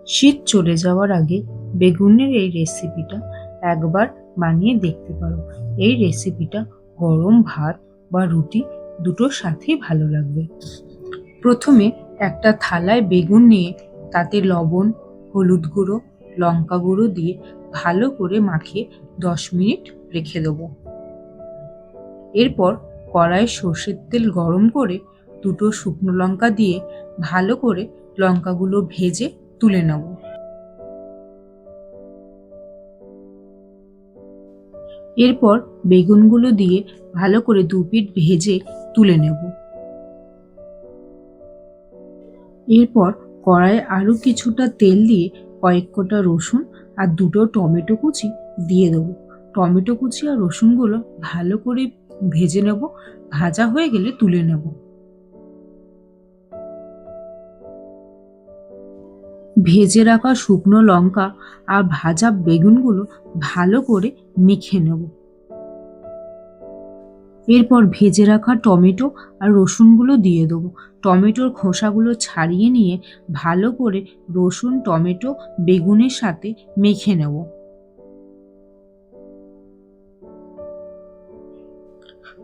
শীত চলে যাওয়ার আগে বেগুনের এই রেসিপিটা একবার বানিয়ে দেখতে পারো। এই রেসিপিটা গরম ভাত বা রুটি দুটোর সাথেই ভালো লাগবে। প্রথমে একটা থালায় বেগুন নিয়ে তাতে লবণ, হলুদ গুঁড়ো, লঙ্কা গুঁড়ো দিয়ে ভালো করে মাখিয়ে 10 মিনিট রেখে দেবো। এরপর কড়াইয়ে সর্ষের তেল গরম করে দুটো শুকনো লঙ্কা দিয়ে ভালো করে লঙ্কাগুলো ভেজে তুলে নেব। এরপর বেগুনগুলো দিয়ে ভালো করে 2 পিঠ ভেজে তুলে নেব। এরপর কড়াইয়ে আরও কিছুটা তেল দিয়ে কয়েক কোটা রসুন আর দুটো টমেটো কুচি দিয়ে দেবো। টমেটো কুচি আর রসুনগুলো ভালো করে ভেজে নেব। ভাজা হয়ে গেলে তুলে নেব। ভেজে রাখা শুকনো লঙ্কা আর ভাজা বেগুনগুলো ভালো করে মেখে নেব। এরপর ভেজে রাখা টমেটো আর রসুনগুলো দিয়ে দেবো। টমেটোর খোসাগুলো ছাড়িয়ে নিয়ে ভালো করে রসুন, টমেটো, বেগুনের সাথে মেখে নেব।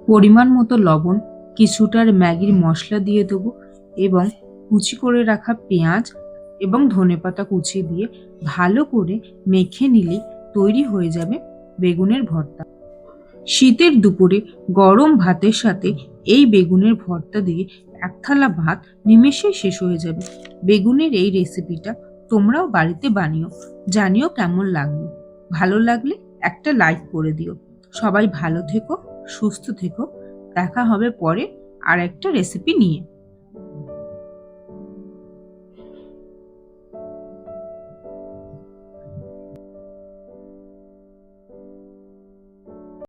পরিমাণ মতো লবণ, কিছুটা ম্যাগির মশলা দিয়ে দেবো এবং কুচি করে রাখা পেঁয়াজ এবং ধনেপাতা কুচি দিয়ে ভালো করে মেখে নিলে তৈরি হয়ে যাবে বেগুনের ভর্তা। শীতের দুপুরে গরম ভাতের সাথে এই বেগুনের ভর্তা দিয়ে এক থালা ভাত নিমেষেই শেষ হয়ে যাবে। বেগুনের এই রেসিপিটা তোমরাও বাড়িতে বানিও, জানিও কেমন লাগলো। ভালো লাগলে একটা লাইক করে দিও। সবাই ভালো থেকো, সুস্থ থেকো। দেখা হবে পরে আর একটা রেসিপি নিয়ে।